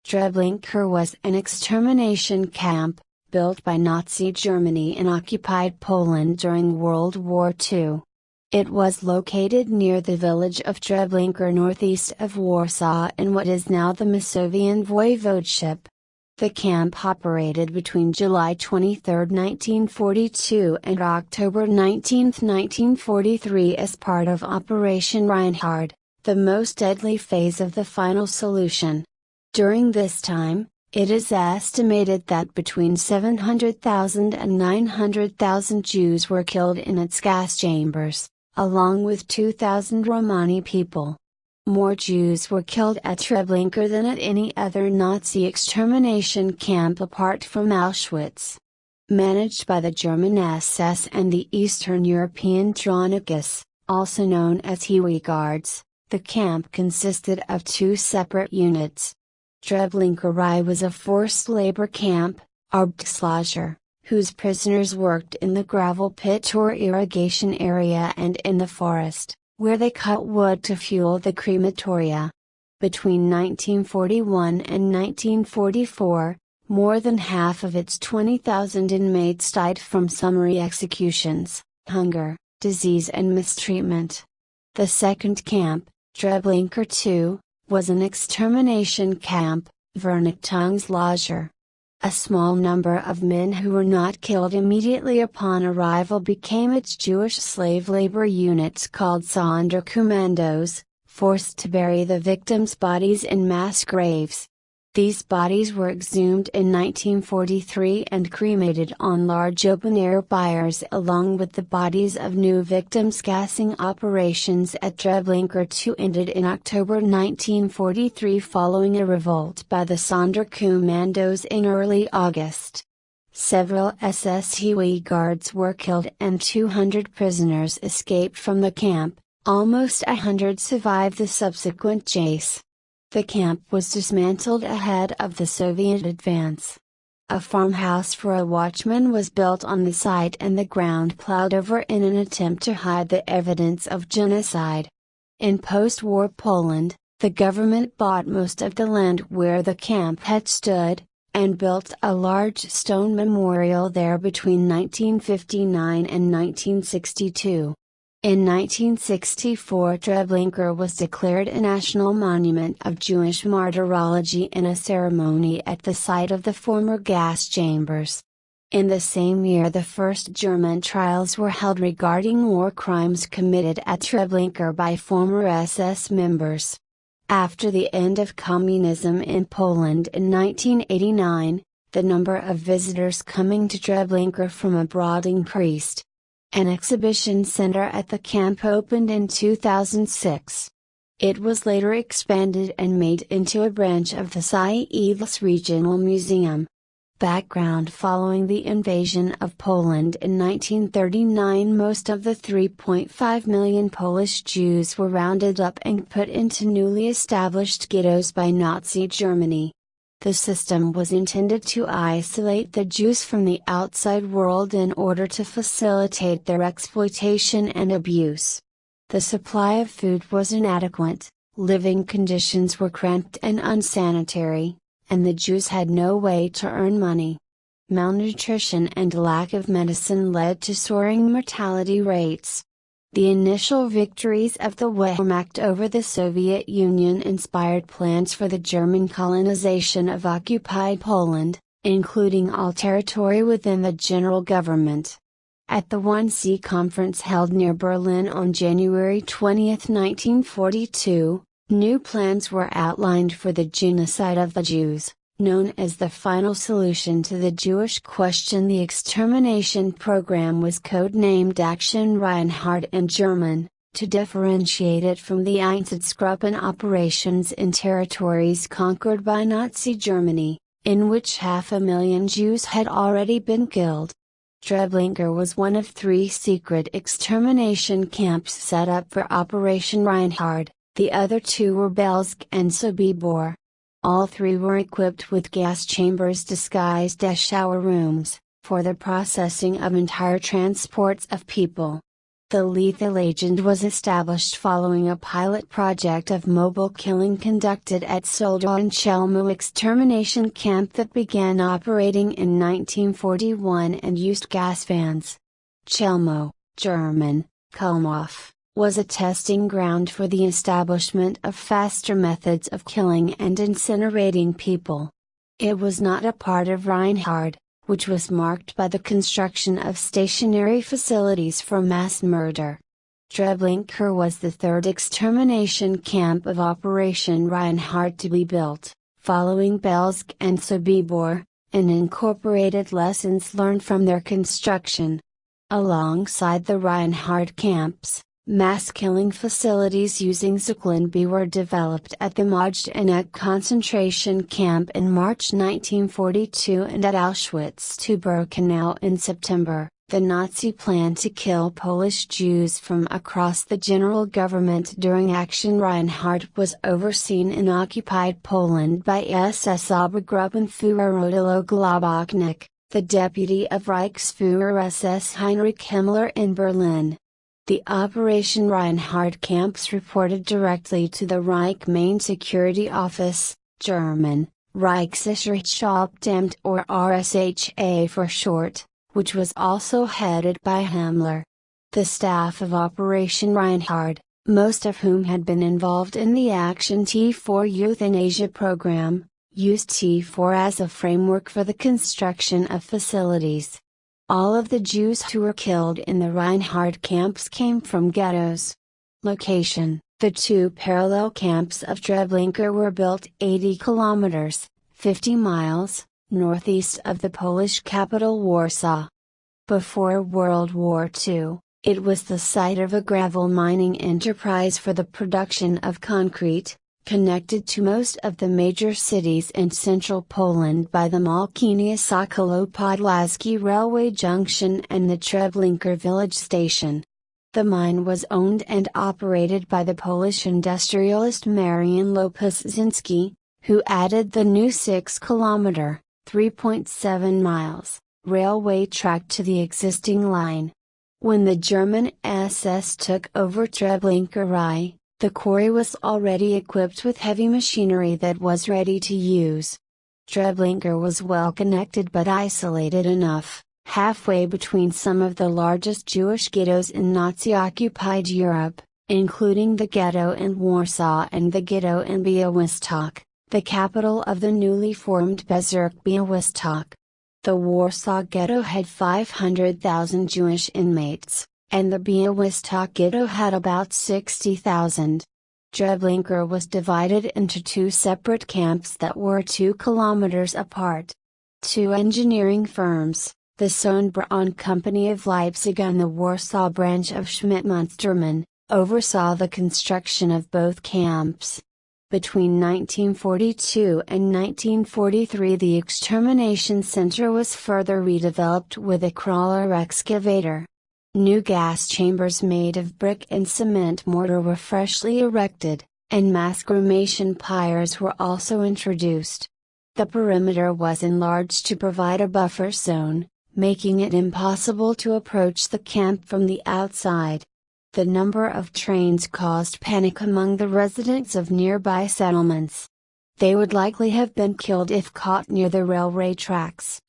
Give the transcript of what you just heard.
Treblinka was an extermination camp, built by Nazi Germany in occupied Poland during World War II. It was located near the village of Treblinka northeast of Warsaw in what is now the Masovian Voivodeship. The camp operated between July 23, 1942 and October 19, 1943 as part of Operation Reinhard, the most deadly phase of the final solution. During this time, it is estimated that between 700,000 and 900,000 Jews were killed in its gas chambers, along with 2,000 Romani people. More Jews were killed at Treblinka than at any other Nazi extermination camp apart from Auschwitz. Managed by the German SS and the Eastern European Tronikas, also known as Hewe Guards, the camp consisted of two separate units. Treblinka Rye was a forced labor camp, Arbeitslager, whose prisoners worked in the gravel pit or irrigation area and in the forest, where they cut wood to fuel the crematoria. Between 1941 and 1944, more than half of its 20,000 inmates died from summary executions, hunger, disease and mistreatment. The second camp, Treblinka II, was an extermination camp, Vernichtungslager. A small number of men who were not killed immediately upon arrival became its Jewish slave labor units called Sonderkommandos, forced to bury the victims' bodies in mass graves. These bodies were exhumed in 1943 and cremated on large open-air pyres along with the bodies of new victims. Gassing operations at Treblinka II ended in October 1943 following a revolt by the Sonderkommandos in early August. Several SS Hewe Guards were killed and 200 prisoners escaped from the camp, almost 100 survived the subsequent chase. The camp was dismantled ahead of the Soviet advance. A farmhouse for a watchman was built on the site and the ground plowed over in an attempt to hide the evidence of genocide. In post-war Poland, the government bought most of the land where the camp had stood, and built a large stone memorial there between 1959 and 1962. In 1964 Treblinka was declared a national monument of Jewish martyrology in a ceremony at the site of the former gas chambers. In the same year the first German trials were held regarding war crimes committed at Treblinka by former SS members. After the end of communism in Poland in 1989, the number of visitors coming to Treblinka from abroad increased. An exhibition center at the camp opened in 2006. It was later expanded and made into a branch of the Siedlce Regional Museum. Background: following the invasion of Poland in 1939, most of the 3.5 million Polish Jews were rounded up and put into newly established ghettos by Nazi Germany. The system was intended to isolate the Jews from the outside world in order to facilitate their exploitation and abuse. The supply of food was inadequate, living conditions were cramped and unsanitary, and the Jews had no way to earn money. Malnutrition and lack of medicine led to soaring mortality rates. The initial victories of the Wehrmacht over the Soviet Union inspired plans for the German colonization of occupied Poland, including all territory within the general government. At the 1C conference held near Berlin on January 20, 1942, new plans were outlined for the genocide of the Jews, known as the final solution to the Jewish question. The extermination program was codenamed Action Reinhard in German, to differentiate it from the Einsatzgruppen operations in territories conquered by Nazi Germany, in which 500,000 Jews had already been killed. Treblinka was one of 3 secret extermination camps set up for Operation Reinhard, the other 2 were Belzec and Sobibor. All 3 were equipped with gas chambers disguised as shower rooms, for the processing of entire transports of people. The lethal agent was established following a pilot project of mobile killing conducted at Soldaw and Chelmo extermination camp that began operating in 1941 and used gas vans. Chelmo, German, Kulmhof, was a testing ground for the establishment of faster methods of killing and incinerating people. It was not a part of Reinhard, which was marked by the construction of stationary facilities for mass murder. Treblinka was the third extermination camp of Operation Reinhard to be built, following Belzec and Sobibor, and incorporated lessons learned from their construction. Alongside the Reinhard camps, mass killing facilities using Zyklon B were developed at the Majdanek concentration camp in March 1942 and at Auschwitz-Birkenau in September. The Nazi plan to kill Polish Jews from across the general government during Action Reinhard was overseen in occupied Poland by SS Obergruppenführer Odilo Globoknik, the deputy of Reichsführer SS Heinrich Himmler in Berlin. The Operation Reinhard camps reported directly to the Reich Main Security Office, German, Reichssicherheitshauptamt or RSHA for short, which was also headed by Himmler. The staff of Operation Reinhard, most of whom had been involved in the Action T4 Euthanasia program, used T4 as a framework for the construction of facilities. All of the Jews who were killed in the Reinhard camps came from ghettos. Location: the two parallel camps of Treblinka were built 80 kilometers, 50 miles, northeast of the Polish capital Warsaw. Before World War II, it was the site of a gravel mining enterprise for the production of concrete, connected to most of the major cities in central Poland by the Malkinia-Sokolo-Podlaski railway junction and the Treblinka village station. The mine was owned and operated by the Polish industrialist Marian Lopuszinski, who added the new 6-kilometer, 3.7 miles, railway track to the existing line. When the German SS took over Treblinka Rye, the quarry was already equipped with heavy machinery that was ready to use. Treblinka was well connected but isolated enough, halfway between some of the largest Jewish ghettos in Nazi-occupied Europe, including the ghetto in Warsaw and the ghetto in Białystok, the capital of the newly formed Bezirk Białystok. The Warsaw ghetto had 500,000 Jewish inmates, and the Białystok ghetto had about 60,000. Treblinka was divided into two separate camps that were 2 kilometers apart. Two engineering firms, the Sohn-Braun Company of Leipzig and the Warsaw branch of Schmidt-Munstermann, oversaw the construction of both camps. Between 1942 and 1943 the extermination center was further redeveloped with a crawler excavator. New gas chambers made of brick and cement mortar were freshly erected, and mass cremation pyres were also introduced. The perimeter was enlarged to provide a buffer zone, making it impossible to approach the camp from the outside. The number of trains caused panic among the residents of nearby settlements. They would likely have been killed if caught near the railway tracks.